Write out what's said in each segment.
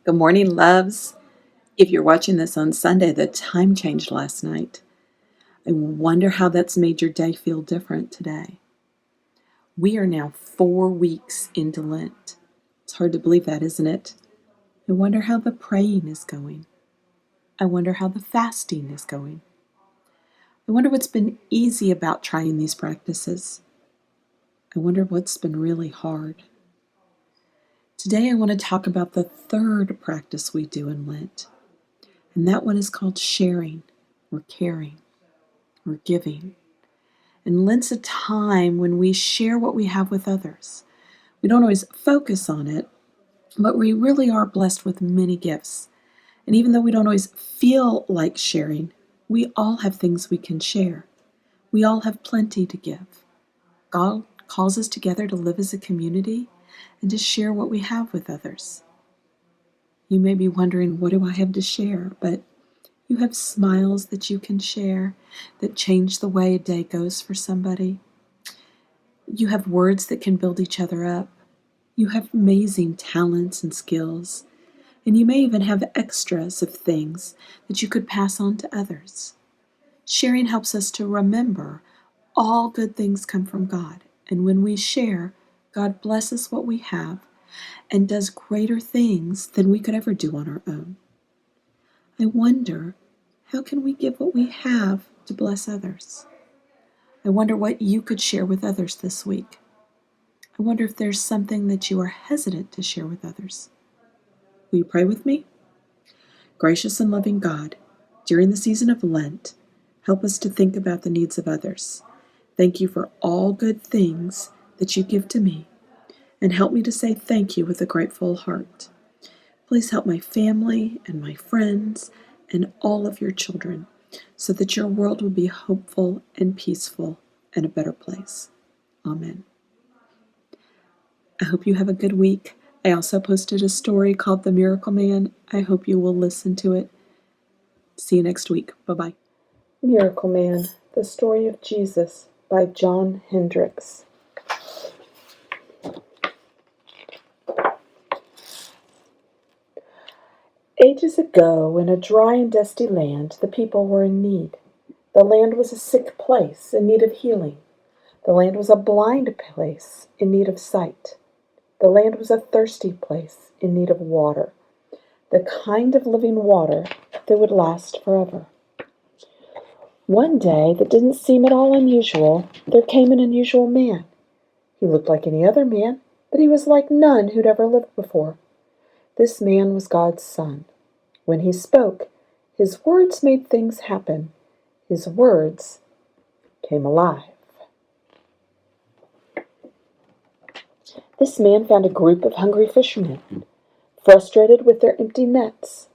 Good morning, loves. If you're watching this on Sunday, the time changed last night. I wonder how that's made your day feel different today. We are now 4 weeks into Lent. It's hard to believe that, isn't it? I wonder how the praying is going. I wonder how the fasting is going. I wonder what's been easy about trying these practices. I wonder what's been really hard. Today I want to talk about the third practice we do in Lent, and that one is called sharing or caring or giving. And Lent's a time when we share what we have with others. We don't always focus on it, but we really are blessed with many gifts. And even though we don't always feel like sharing, we all have things we can share. We all have plenty to give. God calls us together to live as a community and to share what we have with others. You may be wondering, what do I have to share? But you have smiles that you can share that change the way a day goes for somebody. You have words that can build each other up. You have amazing talents and skills. And you may even have extras of things that you could pass on to others. Sharing helps us to remember all good things come from God. And when we share, God blesses what we have and does greater things than we could ever do on our own. I wonder, how can we give what we have to bless others? I wonder what you could share with others this week. I wonder if there's something that you are hesitant to share with others. Will you pray with me? Gracious and loving God, during the season of Lent, help us to think about the needs of others. Thank you for all good things that you give to me, and help me to say thank you with a grateful heart. Please help my family and my friends and all of your children so that your world will be hopeful and peaceful and a better place. Amen. I hope you have a good week. I also posted a story called The Miracle Man. I hope you will listen to it. See you next week. Bye-bye. Miracle Man, The Story of Jesus by John Hendricks. Ages ago, in a dry and dusty land, the people were in need. The land was a sick place in need of healing. The land was a blind place in need of sight. The land was a thirsty place in need of water, the kind of living water that would last forever. One day that didn't seem at all unusual, there came an unusual man. He looked like any other man, but he was like none who'd ever lived before. This man was God's Son. When he spoke, his words made things happen. His words came alive. This man found a group of hungry fishermen, frustrated with their empty nets.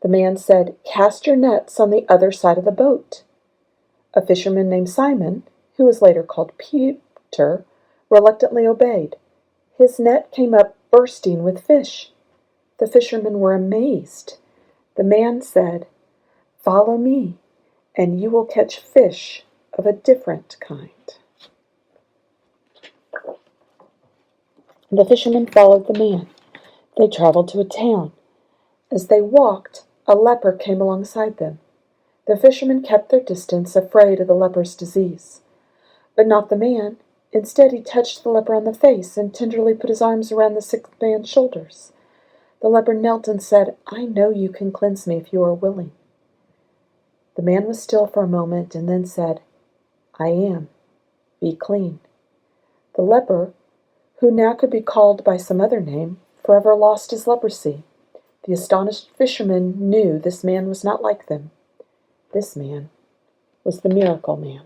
The man said, "Cast your nets on the other side of the boat." A fisherman named Simon, who was later called Peter, reluctantly obeyed. His net came up bursting with fish. The fishermen were amazed. The man said, "Follow me, and you will catch fish of a different kind." The fishermen followed the man. They traveled to a town. As they walked, a leper came alongside them. The fishermen kept their distance, afraid of the leper's disease. But not the man. Instead, he touched the leper on the face and tenderly put his arms around the sick man's shoulders. The leper knelt and said, "I know you can cleanse me if you are willing." The man was still for a moment and then said, "I am. Be clean." The leper, who now could be called by some other name, forever lost his leprosy. The astonished fishermen knew this man was not like them. This man was the Miracle Man.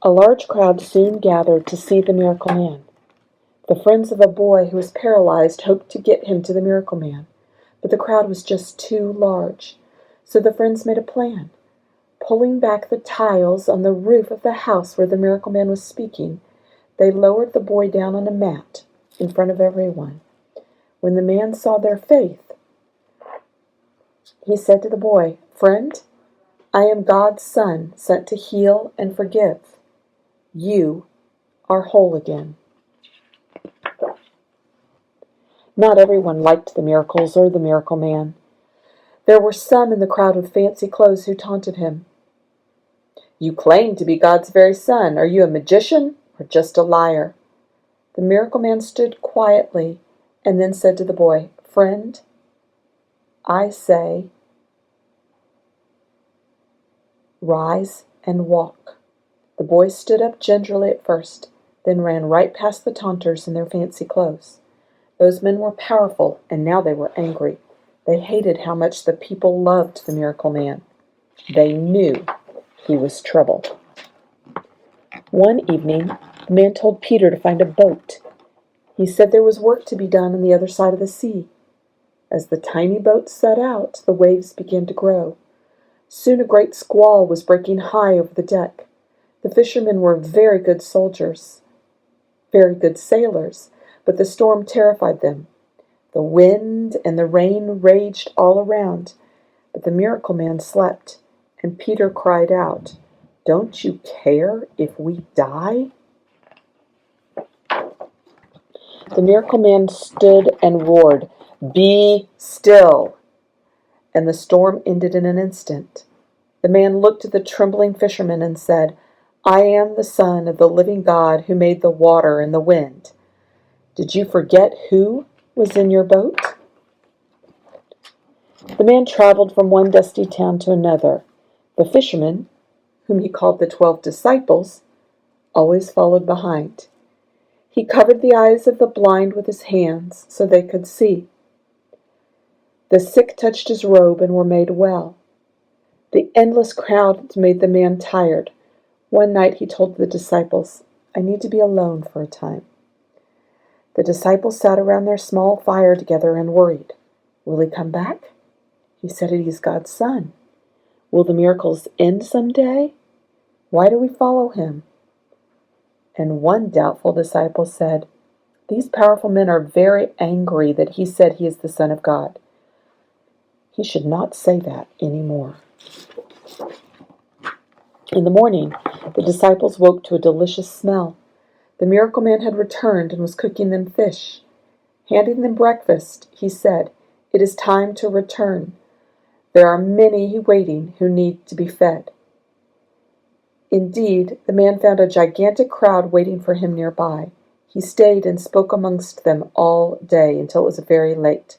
A large crowd soon gathered to see the Miracle Man. The friends of a boy who was paralyzed hoped to get him to the Miracle Man, but the crowd was just too large. So the friends made a plan. Pulling back the tiles on the roof of the house where the Miracle Man was speaking, they lowered the boy down on a mat in front of everyone. When the man saw their faith, he said to the boy, "Friend, I am God's Son, sent to heal and forgive. You are whole again." Not everyone liked the miracles or the miracle man. There were some in the crowd with fancy clothes who taunted him. "You claim to be God's very son. Are you a magician or just a liar?" The miracle man stood quietly and then said to the boy, "Friend, I say, rise and walk." The boy stood up gingerly at first, then ran right past the taunters in their fancy clothes. Those men were powerful, and now they were angry. They hated how much the people loved the miracle man. They knew he was trouble. One evening, the man told Peter to find a boat. He said there was work to be done on the other side of the sea. As the tiny boat set out, the waves began to grow. Soon a great squall was breaking high over the deck. The fishermen were very good sailors, but the storm terrified them. The wind and the rain raged all around, but the miracle man slept, and Peter cried out, "Don't you care if we die?" The miracle man stood and roared, "Be still!" And the storm ended in an instant. The man looked at the trembling fishermen and said, "I am the Son of the living God who made the water and the wind. Did you forget who was in your boat?" The man traveled from one dusty town to another. The fishermen, whom he called the 12 disciples, always followed behind. He covered the eyes of the blind with his hands so they could see. The sick touched his robe and were made well. The endless crowds made the man tired. One night he told the disciples, "I need to be alone for a time." The disciples sat around their small fire together and worried. Will he come back? He said he's God's son. Will the miracles end someday? Why do we follow him? And one doubtful disciple said, "These powerful men are very angry that he said he is the Son of God. He should not say that anymore." In the morning, the disciples woke to a delicious smell. The miracle man had returned and was cooking them fish. Handing them breakfast, he said, "It is time to return. There are many waiting who need to be fed." Indeed, the man found a gigantic crowd waiting for him nearby. He stayed and spoke amongst them all day until it was very late.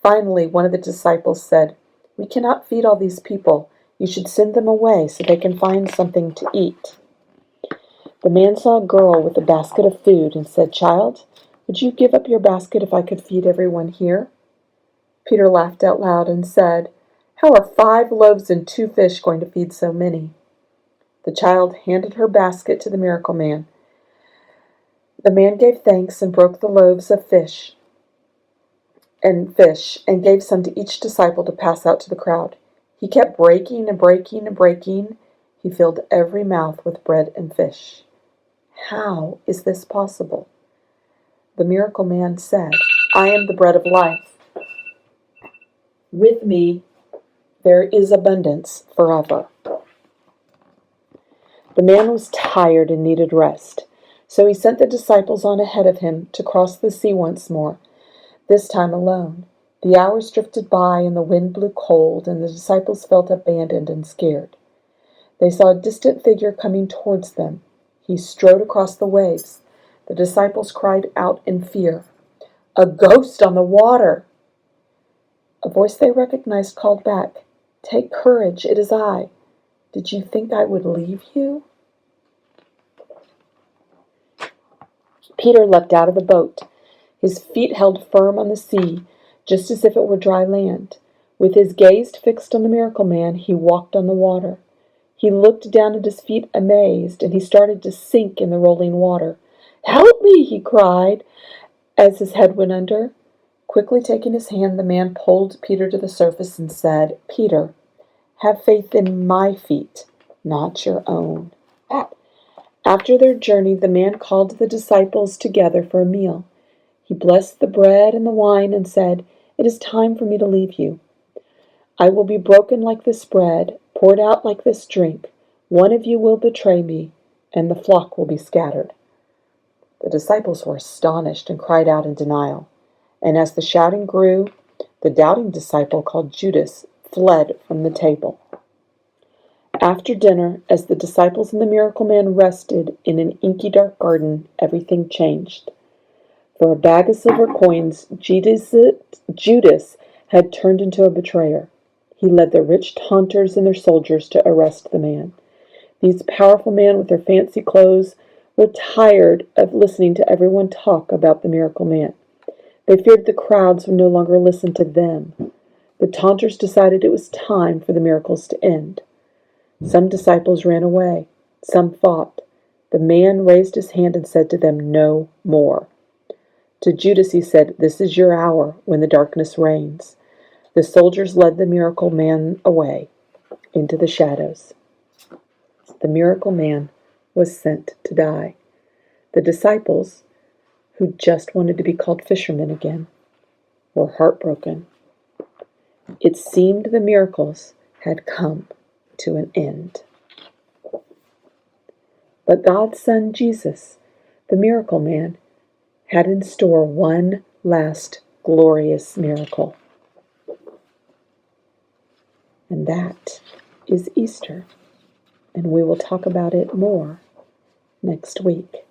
Finally, one of the disciples said, "We cannot feed all these people. You should send them away so they can find something to eat." The man saw a girl with a basket of food and said, "Child, would you give up your basket if I could feed everyone here?" Peter laughed out loud and said, "How are 5 loaves and 2 fish going to feed so many?" The child handed her basket to the miracle man. The man gave thanks and broke the loaves of fish and gave some to each disciple to pass out to the crowd. He kept breaking and breaking and breaking. He filled every mouth with bread and fish. How is this possible? The miracle man said, "I am the bread of life. With me there is abundance forever." The man was tired and needed rest, so he sent the disciples on ahead of him to cross the sea once more, this time alone. The hours drifted by and the wind blew cold, and the disciples felt abandoned and scared. They saw a distant figure coming towards them. He strode across the waves. The disciples cried out in fear, "A ghost on the water!" A voice they recognized called back, "Take courage, it is I. Did you think I would leave you?" Peter leapt out of the boat. His feet held firm on the sea, just as if it were dry land. With his gaze fixed on the miracle man, he walked on the water. He looked down at his feet amazed, and he started to sink in the rolling water. "Help me!" he cried as his head went under. Quickly taking his hand, the man pulled Peter to the surface and said, "Peter, have faith in my feet, not your own." After their journey, the man called the disciples together for a meal. He blessed the bread and the wine and said, "It is time for me to leave you. I will be broken like this bread, poured out like this drink. One of you will betray me, and the flock will be scattered." The disciples were astonished and cried out in denial. And as the shouting grew, the doubting disciple called Judas fled from the table. After dinner, as the disciples and the miracle man rested in an inky dark garden, everything changed. For a bag of silver coins, Judas had turned into a betrayer. He led the rich taunters and their soldiers to arrest the man. These powerful men with their fancy clothes were tired of listening to everyone talk about the miracle man. They feared the crowds would no longer listen to them. The taunters decided it was time for the miracles to end. Some disciples ran away. Some fought. The man raised his hand and said to them, "No more." To Judas he said, "This is your hour when the darkness reigns." The soldiers led the miracle man away into the shadows. The miracle man was sent to die. The disciples, who just wanted to be called fishermen again, were heartbroken. It seemed the miracles had come to an end. But God's Son Jesus, the miracle man, had in store one last glorious miracle. And that is Easter. And we will talk about it more next week.